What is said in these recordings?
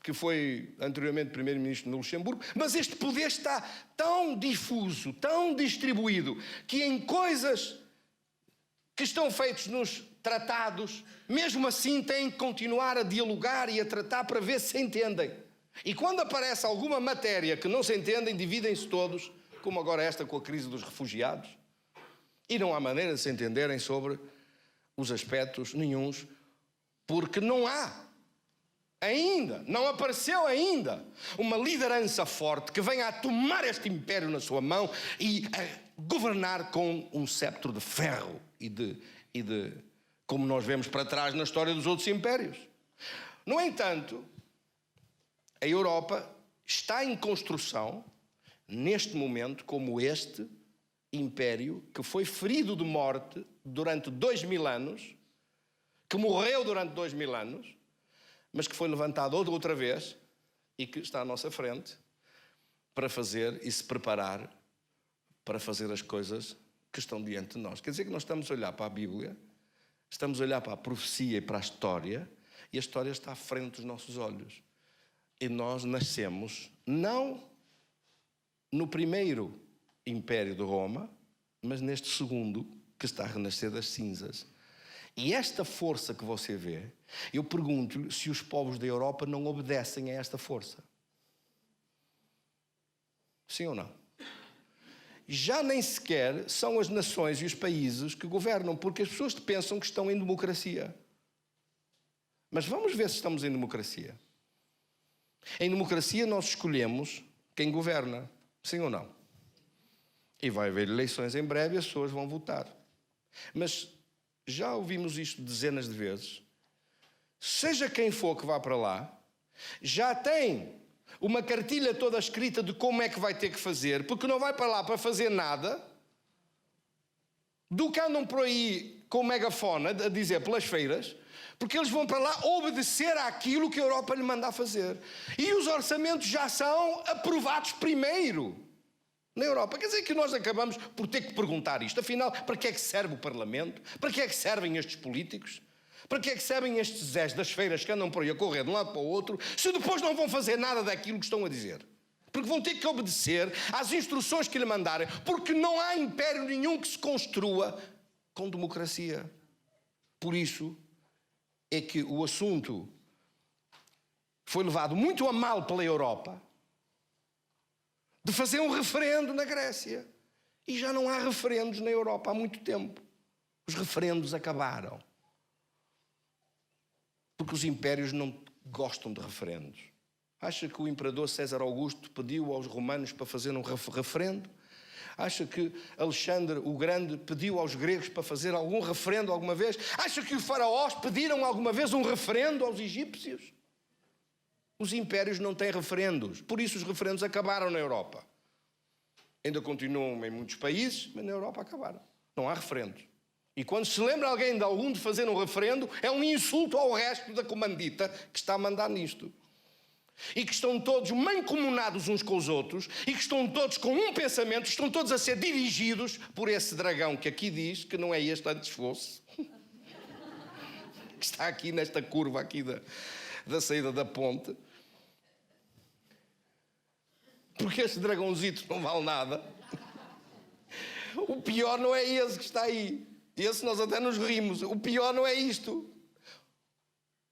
que foi anteriormente primeiro-ministro no Luxemburgo, mas este poder está tão difuso, tão distribuído, que em coisas que estão feitas nos tratados, mesmo assim têm que continuar a dialogar e a tratar para ver se entendem. E quando aparece alguma matéria que não se entendem, dividem-se todos, como agora esta com a crise dos refugiados, e não há maneira de se entenderem sobre os aspectos nenhuns, porque não há ainda, não apareceu ainda uma liderança forte que venha a tomar este império na sua mão e a governar com um cetro de ferro e de como nós vemos para trás na história dos outros impérios. No entanto, a Europa está em construção neste momento como este império que foi ferido de morte durante 2000 anos, que morreu durante 2000 anos, mas que foi levantado outra vez e que está à nossa frente para fazer e se preparar para fazer as coisas que estão diante de nós. Quer dizer que nós estamos a olhar para a Bíblia, estamos a olhar para a profecia e para a história, e a história está à frente dos nossos olhos. E nós nascemos não no primeiro império de Roma, mas neste segundo que está a renascer das cinzas. E esta força que você vê, eu pergunto-lhe se os povos da Europa não obedecem a esta força. Sim ou não? Já nem sequer são as nações e os países que governam, porque as pessoas pensam que estão em democracia. Mas vamos ver se estamos em democracia. Em democracia nós escolhemos quem governa, sim ou não? E vai haver eleições em breve e as pessoas vão votar. Mas já ouvimos isto dezenas de vezes. Seja quem for que vá para lá, já tem uma cartilha toda escrita de como é que vai ter que fazer, porque não vai para lá para fazer nada, do que andam por aí com o megafone a dizer pelas feiras, porque eles vão para lá obedecer àquilo que a Europa lhe manda a fazer. E os orçamentos já são aprovados primeiro na Europa. Quer dizer que nós acabamos por ter que perguntar isto. Afinal, para que é que serve o Parlamento? Para que é que servem estes políticos? Para que é que servem estes Zés das feiras que andam por aí a correr de um lado para o outro, se depois não vão fazer nada daquilo que estão a dizer? Porque vão ter que obedecer às instruções que lhe mandarem, porque não há império nenhum que se construa com democracia. Por isso é que o assunto foi levado muito a mal pela Europa, de fazer um referendo na Grécia. E já não há referendos na Europa há muito tempo. Os referendos acabaram. Porque os impérios não gostam de referendos. Acha que o imperador César Augusto pediu aos romanos para fazer um referendo? Acha que Alexandre o Grande pediu aos gregos para fazer algum referendo alguma vez? Acha que os faraós pediram alguma vez um referendo aos egípcios? Os impérios não têm referendos, por isso os referendos acabaram na Europa. Ainda continuam em muitos países, mas na Europa acabaram. Não há referendos. E quando se lembra alguém de algum de fazer um referendo, é um insulto ao resto da comandita que está a mandar nisto. E que estão todos mancomunados uns com os outros, e que estão todos com um pensamento, estão todos a ser dirigidos por esse dragão que aqui diz que não é este antes fosse. Que está aqui nesta curva aqui da saída da ponte. Porque este dragãozito não vale nada. O pior não é esse que está aí. Esse nós até nos rimos. O pior não é isto.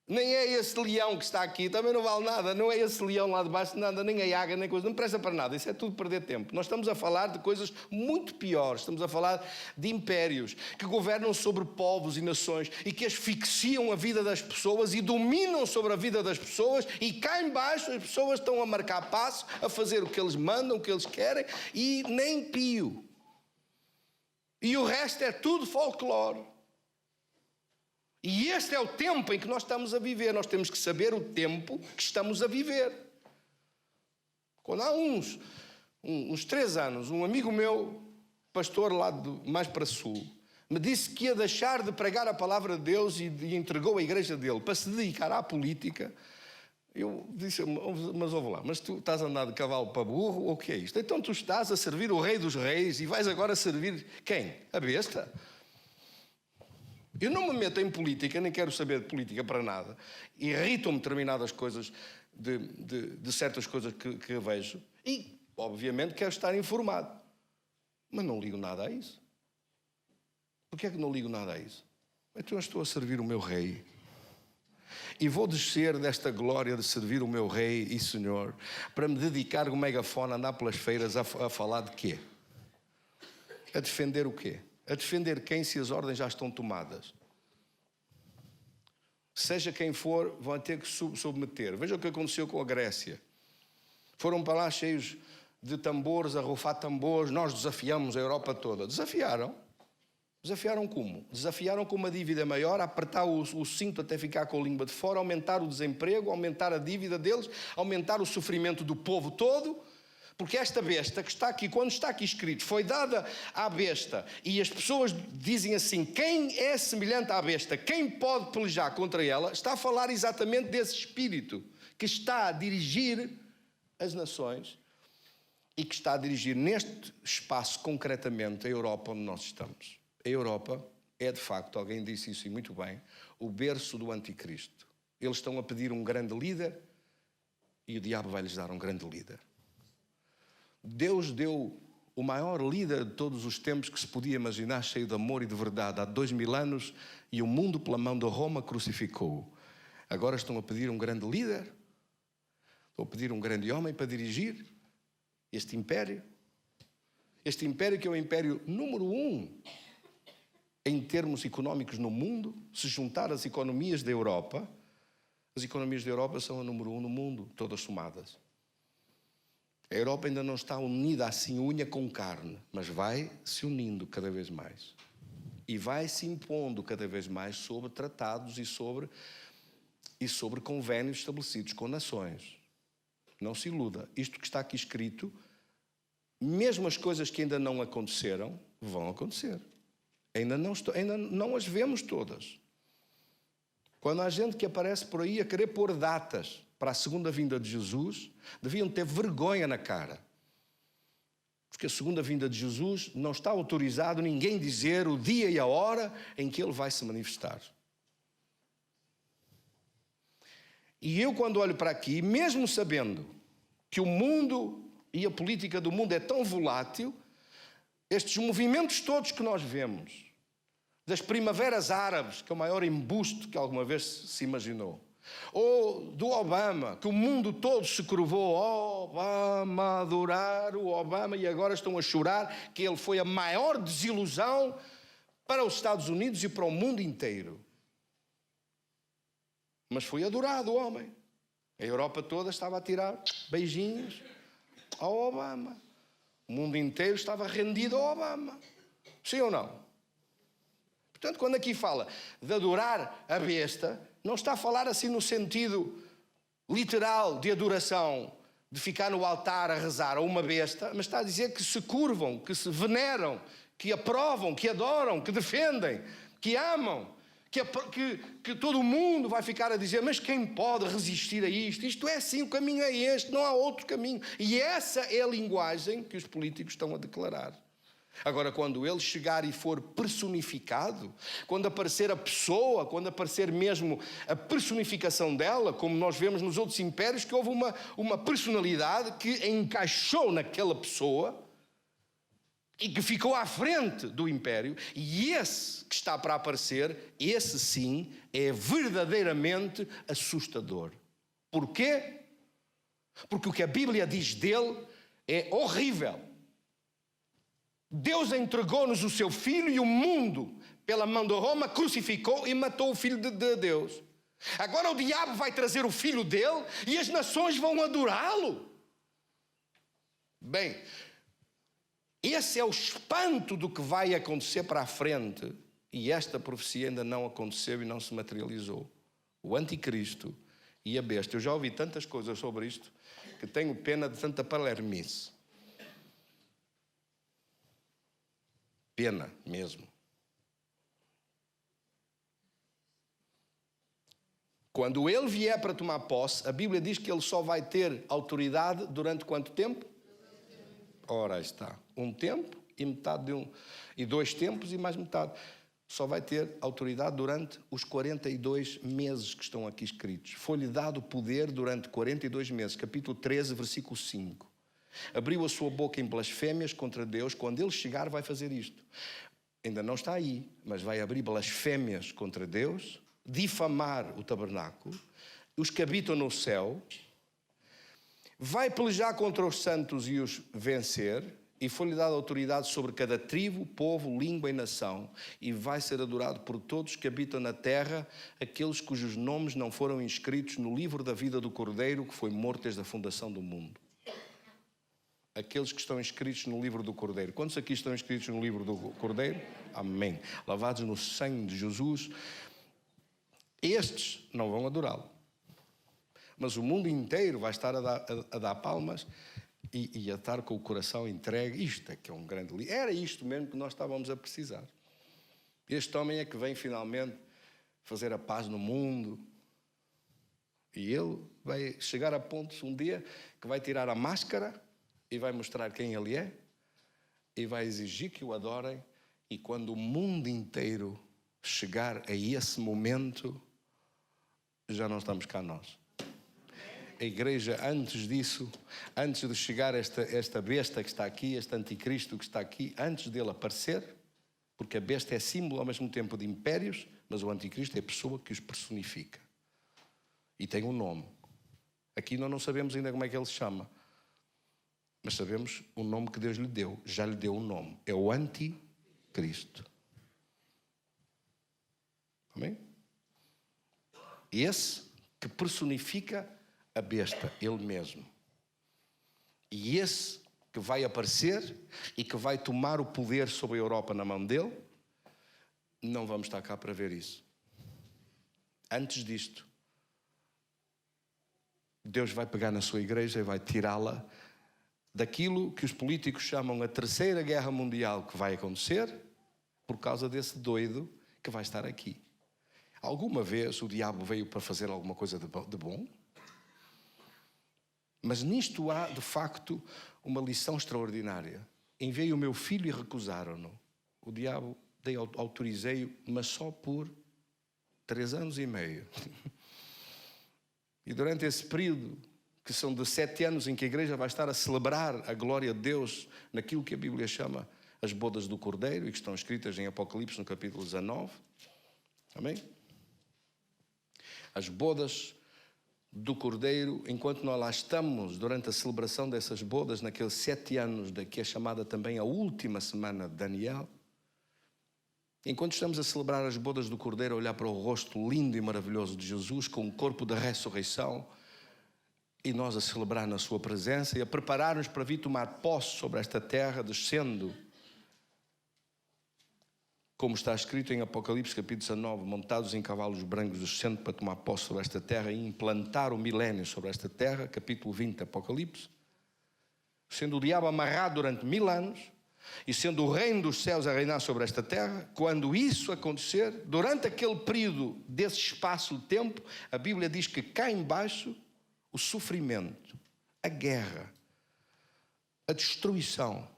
Nem é esse leão que está aqui. Também não vale nada. Não é esse leão lá de baixo. Nada, nem a águia, nem coisa. Não presta para nada. Isso é tudo perder tempo. Nós estamos a falar de coisas muito piores. Estamos a falar de impérios que governam sobre povos e nações e que asfixiam a vida das pessoas e dominam sobre a vida das pessoas, e cá em baixo as pessoas estão a marcar passo, a fazer o que eles mandam, o que eles querem, e nem pio. E o resto é tudo folclore. E este é o tempo em que nós estamos a viver. Nós temos que saber o tempo que estamos a viver. Quando há uns 3 anos, um amigo meu, pastor lá mais para sul, me disse que ia deixar de pregar a palavra de Deus e entregou a igreja dele para se dedicar à política. Eu disse, mas ouve lá, mas tu estás a andar de cavalo para burro ou o que é isto? Então tu estás a servir o rei dos reis e vais agora servir quem? A besta? Eu não me meto em política, nem quero saber de política para nada. Irritam-me determinadas coisas, de certas coisas que vejo. E, obviamente, quero estar informado. Mas não ligo nada a isso. Porquê é que não ligo nada a isso? Então eu estou a servir o meu Rei. E vou descer desta glória de servir o meu Rei e Senhor para me dedicar com o megafone a andar pelas feiras a falar de quê? A defender o quê? A defender quem, se as ordens já estão tomadas? Seja quem for, vão ter que submeter. Veja o que aconteceu com a Grécia. Foram para lá cheios de tambores, a rufar tambores. Nós desafiamos a Europa toda. Desafiaram. Desafiaram como? Desafiaram com uma dívida maior, a apertar o cinto até ficar com a língua de fora, aumentar o desemprego, aumentar a dívida deles, aumentar o sofrimento do povo todo. Porque esta besta que está aqui, quando está aqui escrito, foi dada à besta, e as pessoas dizem assim, quem é semelhante à besta, quem pode pelejar contra ela, está a falar exatamente desse espírito que está a dirigir as nações e que está a dirigir neste espaço concretamente a Europa onde nós estamos. A Europa é de facto, alguém disse isso e muito bem, o berço do anticristo. Eles estão a pedir um grande líder e o diabo vai-lhes dar um grande líder. Deus deu o maior líder de todos os tempos que se podia imaginar, cheio de amor e de verdade, há 2000 anos, e o mundo pela mão de Roma crucificou-o. Agora estão a pedir um grande líder, estão a pedir um grande homem para dirigir este império que é o império número 1 em termos económicos no mundo. Se juntar as economias da Europa, as economias da Europa são a número 1 no mundo, todas somadas. A Europa ainda não está unida assim, unha com carne, mas vai se unindo cada vez mais. E vai se impondo cada vez mais sobre tratados e sobre convénios estabelecidos com nações. Não se iluda. Isto que está aqui escrito, mesmo as coisas que ainda não aconteceram, vão acontecer. Ainda não as vemos todas. Quando há gente que aparece por aí a querer pôr datas para a segunda vinda de Jesus, deviam ter vergonha na cara. Porque a segunda vinda de Jesus não está autorizado ninguém dizer o dia e a hora em que ele vai se manifestar. E eu, quando olho para aqui, mesmo sabendo que o mundo e a política do mundo é tão volátil, estes movimentos todos que nós vemos, das primaveras árabes, que é o maior embuste que alguma vez se imaginou, ou do Obama, que o mundo todo se curvou, Obama, adorar o Obama, e agora estão a chorar que ele foi a maior desilusão para os Estados Unidos e para o mundo inteiro. Mas foi adorado o homem. A Europa toda estava a tirar beijinhos ao Obama. O mundo inteiro estava rendido ao Obama. Sim ou não? Portanto, quando aqui fala de adorar a besta, não está a falar assim no sentido literal de adoração, de ficar no altar a rezar a uma besta, mas está a dizer que se curvam, que se veneram, que aprovam, que adoram, que defendem, que amam, que todo o mundo vai ficar a dizer, mas quem pode resistir a isto? Isto é assim, o caminho é este, não há outro caminho. E essa é a linguagem que os políticos estão a declarar. Agora, quando ele chegar e for personificado, quando aparecer a pessoa, quando aparecer mesmo a personificação dela, como nós vemos nos outros impérios, que houve uma personalidade que encaixou naquela pessoa e que ficou à frente do império, e esse que está para aparecer, esse sim, é verdadeiramente assustador. Porquê? Porque o que a Bíblia diz dele é horrível. Deus entregou-nos o seu Filho e o mundo, pela mão de Roma, crucificou e matou o Filho de Deus. Agora o diabo vai trazer o Filho dele e as nações vão adorá-lo. Bem, esse é o espanto do que vai acontecer para a frente. E esta profecia ainda não aconteceu e não se materializou. O anticristo e a besta. Eu já ouvi tantas coisas sobre isto que tenho pena de tanta palermice. Pena mesmo. Quando ele vier para tomar posse, a Bíblia diz que ele só vai ter autoridade durante quanto tempo? Ora, aí está. Um tempo e metade de um. E 2 tempos e mais metade. só vai ter autoridade durante os 42 meses que estão aqui escritos. Foi-lhe dado poder durante 42 meses. Capítulo 13, versículo 5. Abriu a sua boca em blasfémias contra Deus. Quando ele chegar, vai fazer isto. Ainda não está aí, mas vai abrir blasfémias contra Deus, difamar o tabernáculo, os que habitam no céu, vai pelejar contra os santos e os vencer, e foi-lhe dada autoridade sobre cada tribo, povo, língua e nação, e vai ser adorado por todos que habitam na terra, aqueles cujos nomes não foram inscritos no livro da vida do Cordeiro, que foi morto desde a fundação do mundo. Aqueles que estão inscritos no livro do Cordeiro. Quantos aqui estão inscritos no livro do Cordeiro? Amém. Lavados no sangue de Jesus. Estes não vão adorá-lo. Mas o mundo inteiro vai estar a dar palmas e a estar com o coração entregue. Isto é que é um grande livro. Era isto mesmo que nós estávamos a precisar. Este homem é que vem finalmente fazer a paz no mundo. E ele vai chegar a pontos um dia que vai tirar a máscara e vai mostrar quem ele é e vai exigir que o adorem. E quando o mundo inteiro chegar a esse momento, já não estamos cá nós. A igreja, antes disso, antes de chegar esta besta que está aqui, este anticristo que está aqui, antes dele aparecer, porque a besta é símbolo ao mesmo tempo de impérios, mas o anticristo é a pessoa que os personifica. E tem um nome. Aqui nós não sabemos ainda como é que ele se chama, mas sabemos o nome que Deus lhe deu. Já lhe deu um nome. É o anticristo. Amém? Esse que personifica a besta, ele mesmo. E esse que vai aparecer e que vai tomar o poder sobre a Europa na mão dele, não vamos estar cá para ver isso. Antes disto, Deus vai pegar na sua igreja e vai tirá-la daquilo que os políticos chamam a Terceira Guerra Mundial, que vai acontecer por causa desse doido que vai estar aqui. Alguma vez o diabo veio para fazer alguma coisa de bom? Mas nisto há, de facto, uma lição extraordinária. Enviei o meu filho e recusaram-no. O diabo, autorizei-o, mas só por 3 anos e meio. E durante esse período, que são de 7 anos em que a igreja vai estar a celebrar a glória de Deus naquilo que a Bíblia chama as bodas do Cordeiro, e que estão escritas em Apocalipse, no capítulo 19. Amém? As bodas do Cordeiro, enquanto nós lá estamos, durante a celebração dessas bodas, naqueles 7 anos, que é chamada também a última semana de Daniel, enquanto estamos a celebrar as bodas do Cordeiro, a olhar para o rosto lindo e maravilhoso de Jesus, com o corpo da ressurreição, e nós a celebrar na sua presença, e a preparar-nos para vir tomar posse sobre esta terra, descendo, como está escrito em Apocalipse capítulo 19, montados em cavalos brancos, descendo para tomar posse sobre esta terra e implantar o milénio sobre esta terra, capítulo 20 de Apocalipse, sendo o diabo amarrado durante 1000 anos e sendo o reino dos céus a reinar sobre esta terra. Quando isso acontecer, durante aquele período desse espaço de tempo, a Bíblia diz que cá embaixo o sofrimento, a guerra, a destruição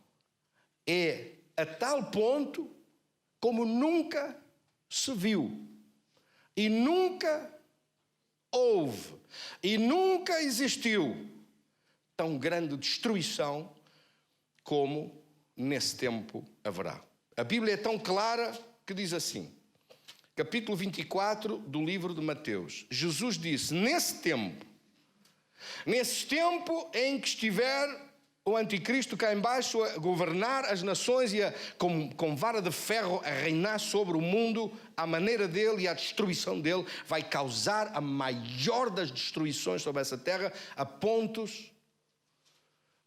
é a tal ponto como nunca se viu, e nunca houve, e nunca existiu tão grande destruição como nesse tempo haverá. A Bíblia é tão clara que diz assim, capítulo 24 do livro de Mateus, Jesus disse, nesse tempo em que estiver o anticristo cá embaixo a governar as nações e com vara de ferro a reinar sobre o mundo, à maneira dele e à destruição dele, vai causar a maior das destruições sobre essa terra, a pontos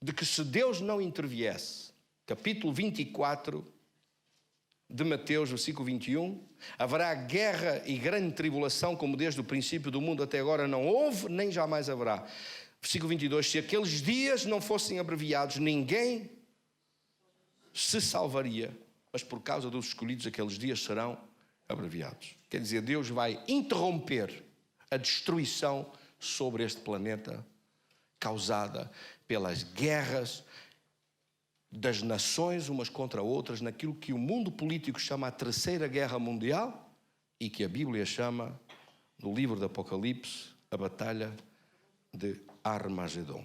de que se Deus não interviesse, capítulo 24 de Mateus, versículo 21, haverá guerra e grande tribulação como desde o princípio do mundo até agora não houve, nem jamais haverá. Versículo 22, se aqueles dias não fossem abreviados, ninguém se salvaria, mas por causa dos escolhidos aqueles dias serão abreviados. Quer dizer, Deus vai interromper a destruição sobre este planeta causada pelas guerras das nações umas contra outras naquilo que o mundo político chama a Terceira Guerra Mundial e que a Bíblia chama, no livro do Apocalipse, a Batalha de Armagedon.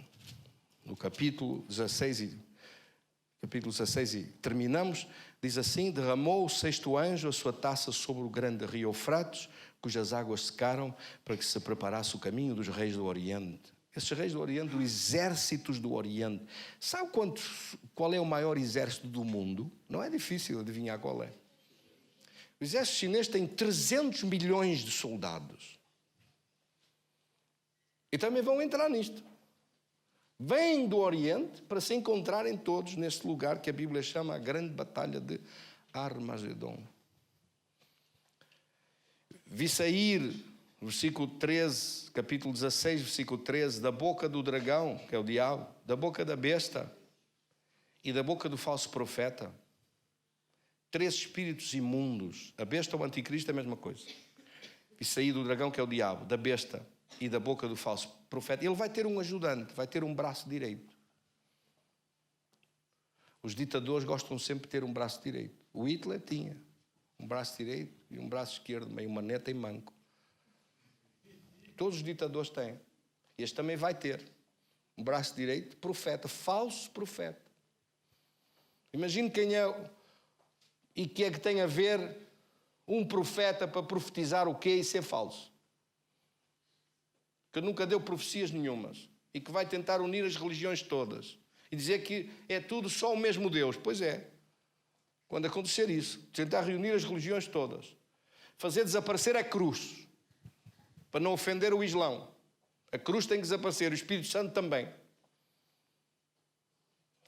No capítulo 16 e terminamos, diz assim: derramou o sexto anjo a sua taça sobre o grande rio Eufrates, cujas águas secaram, para que se preparasse o caminho dos reis do Oriente. Esses reis do Oriente, os exércitos do Oriente. Sabe qual é o maior exército do mundo? Não é difícil adivinhar qual é. O exército chinês tem 300 milhões de soldados. E também vão entrar nisto. Vêm do Oriente para se encontrarem todos neste lugar que a Bíblia chama a grande batalha de Armagedon. Vi sair, versículo 13, capítulo 16, versículo 13, da boca do dragão, que é o diabo, da boca da besta e da boca do falso profeta, 3 espíritos imundos. A besta ou o anticristo é a mesma coisa. Vi sair do dragão, que é o diabo, da besta e da boca do falso profeta. Ele vai ter um ajudante, vai ter um braço direito. Os ditadores gostam sempre de ter um braço direito. O Hitler tinha um braço direito e um braço esquerdo, meio maneta e manco. Todos os ditadores têm. Este também vai ter um braço direito, profeta, falso profeta. Imagine quem é e que é que tem a ver um profeta para profetizar o quê e ser falso. Que nunca deu profecias nenhumas e que vai tentar unir as religiões todas e dizer que é tudo só o mesmo Deus. Pois é. Quando acontecer isso, tentar reunir as religiões todas, fazer desaparecer a cruz, para não ofender o Islão. A cruz tem que desaparecer, o Espírito Santo também.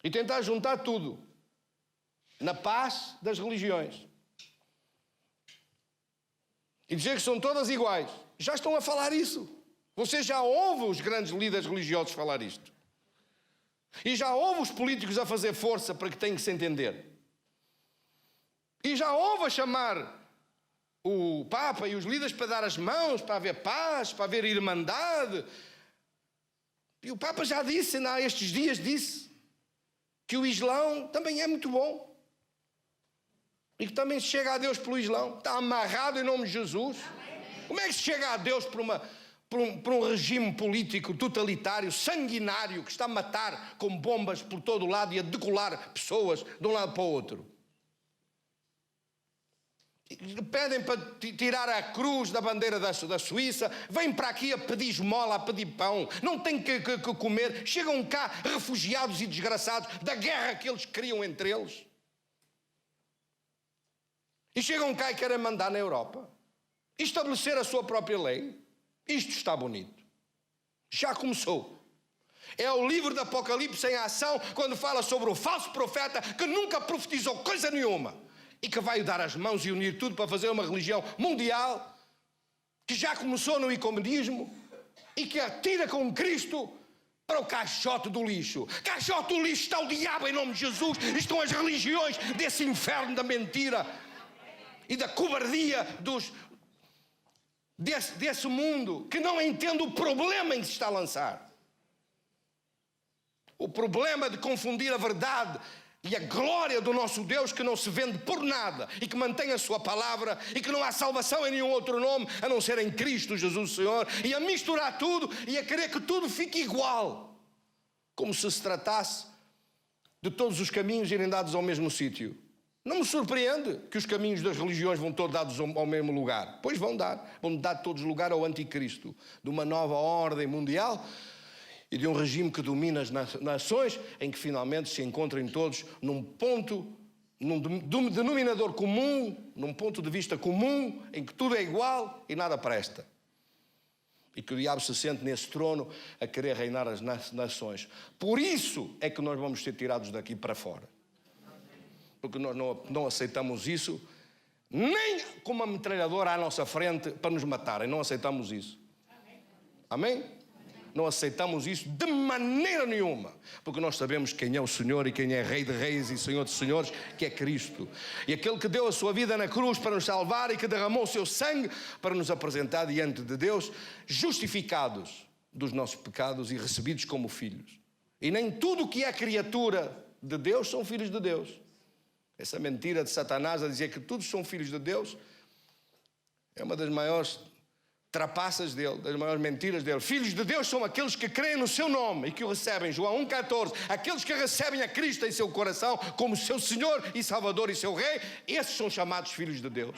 E tentar juntar tudo na paz das religiões. E dizer que são todas iguais. Já estão a falar isso. Você já ouve os grandes líderes religiosos falar isto. E já ouve os políticos a fazer força para que tenham que se entender. E já ouve a chamar o Papa e os líderes para dar as mãos, para haver paz, para haver irmandade. E o Papa já disse, há estes dias disse, que o Islão também é muito bom. E que também se chega a Deus pelo Islão. Está amarrado em nome de Jesus. Como é que se chega a Deus por um regime político totalitário, sanguinário, que está a matar com bombas por todo o lado e a decolar pessoas de um lado para o outro? Pedem para tirar a cruz da bandeira da Suíça, vêm para aqui a pedir esmola, a pedir pão, não têm que comer, chegam cá refugiados e desgraçados da guerra que eles criam entre eles. E chegam cá e querem mandar na Europa, estabelecer a sua própria lei. Isto está bonito. Já começou. É o livro do Apocalipse em ação, quando fala sobre o falso profeta que nunca profetizou coisa nenhuma e que vai dar as mãos e unir tudo para fazer uma religião mundial que já começou no ecumenismo e que atira com Cristo para o caixote do lixo. Caixote do lixo está o diabo em nome de Jesus. Estão as religiões desse inferno da mentira e da cobardia desse mundo que não entende o problema em que se está a lançar. O problema de confundir a verdade e a glória do nosso Deus, que não se vende por nada e que mantém a sua palavra e que não há salvação em nenhum outro nome a não ser em Cristo Jesus Senhor, e a misturar tudo e a querer que tudo fique igual, como se tratasse de todos os caminhos irem dados ao mesmo sítio. Não me surpreende que os caminhos das religiões vão todos dados ao mesmo lugar. Pois vão dar todos lugar ao anticristo, de uma nova ordem mundial e de um regime que domina as nações, em que finalmente se encontrem todos num denominador comum, num ponto de vista comum, em que tudo é igual e nada presta. E que o diabo se sente nesse trono a querer reinar as nações. Por isso é que nós vamos ser tirados daqui para fora. Porque nós não aceitamos isso, nem com uma metralhadora à nossa frente para nos matarem. Não aceitamos isso. Amém? Não aceitamos isso de maneira nenhuma, porque nós sabemos quem é o Senhor e quem é Rei de Reis e Senhor de Senhores, que é Cristo. E aquele que deu a sua vida na cruz para nos salvar e que derramou o seu sangue para nos apresentar diante de Deus, justificados dos nossos pecados e recebidos como filhos. E nem tudo o que é criatura de Deus são filhos de Deus. Essa mentira de Satanás a dizer que todos são filhos de Deus é uma das maiores trapaças dele, das maiores mentiras dele. Filhos de Deus são aqueles que creem no seu nome e que o recebem. João 1,14. Aqueles que recebem a Cristo em seu coração como seu Senhor e Salvador e seu Rei, esses são chamados filhos de Deus.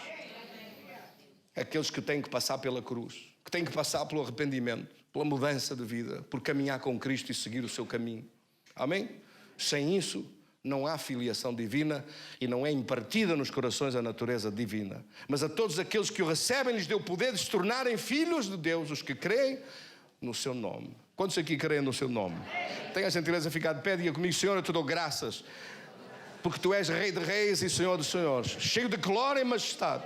Aqueles que têm que passar pela cruz, que têm que passar pelo arrependimento, pela mudança de vida, por caminhar com Cristo e seguir o seu caminho. Amém? Sem isso, não há filiação divina e não é impartida nos corações a natureza divina. Mas a todos aqueles que o recebem, lhes deu o poder de se tornarem filhos de Deus, os que creem no seu nome. Quantos aqui creem no seu nome? Tenha a gentileza de ficar de pé, diga comigo: Senhor, eu te dou graças, porque tu és Rei de reis e Senhor dos senhores, cheio de glória e majestade.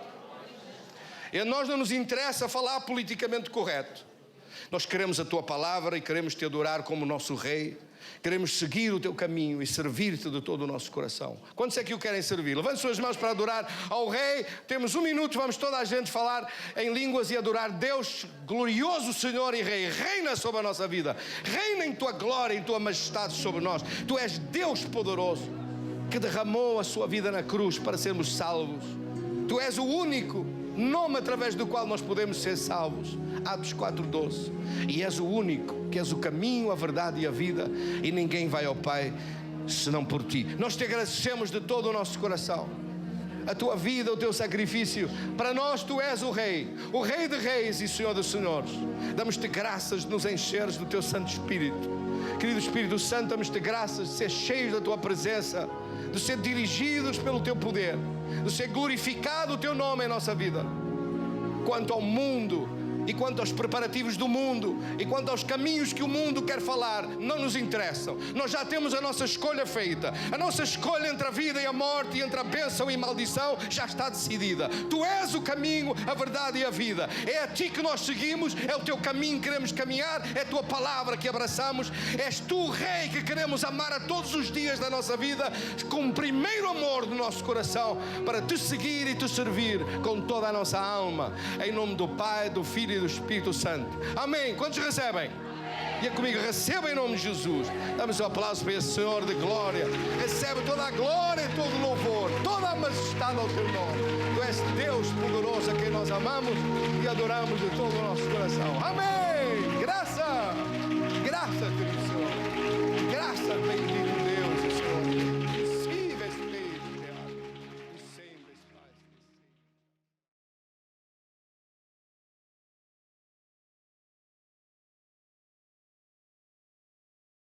E a nós não nos interessa falar politicamente correto. Nós queremos a tua palavra e queremos te adorar como nosso Rei. Queremos seguir o teu caminho e servir-te de todo o nosso coração. Quantos é que o querem servir? Levante suas mãos para adorar ao Rei. Temos 1 minuto, vamos toda a gente falar em línguas e adorar Deus, glorioso Senhor e Rei. Reina sobre a nossa vida. Reina em tua glória, em tua majestade sobre nós. Tu és Deus poderoso que derramou a sua vida na cruz para sermos salvos. Tu és o único nome através do qual nós podemos ser salvos. Atos 4,12. E és o único, que és o caminho, a verdade e a vida, e ninguém vai ao Pai senão por ti. Nós te agradecemos de todo o nosso coração a tua vida, o teu sacrifício. Para nós tu és o Rei de reis e Senhor dos senhores. Damos-te graças de nos encheres do teu Santo Espírito. Querido Espírito Santo, damos-te graças de ser cheios da tua presença, de ser dirigidos pelo teu poder, de ser glorificado o teu nome em nossa vida. Quanto ao mundo e quanto aos preparativos do mundo e quanto aos caminhos que o mundo quer falar, não nos interessam. Nós já temos a nossa escolha feita. A nossa escolha entre a vida e a morte, e entre a bênção e a maldição, já está decidida. Tu és o caminho, a verdade e a vida. É a ti que nós seguimos, é o teu caminho que queremos caminhar, é a tua palavra que abraçamos. És tu, Rei, que queremos amar a todos os dias da nossa vida, com o primeiro amor do nosso coração, para te seguir e te servir com toda a nossa alma. Em nome do Pai, do Filho e do Espírito Santo. Amém. Quantos recebem? Diga comigo: receba em nome de Jesus. Damos um aplauso para esse Senhor de glória. Recebe toda a glória e todo o louvor, toda a majestade ao teu nome. Tu és Deus poderoso, a quem nós amamos e adoramos de todo o nosso coração. Amém. Graça, querido Senhor. Graça, bendito.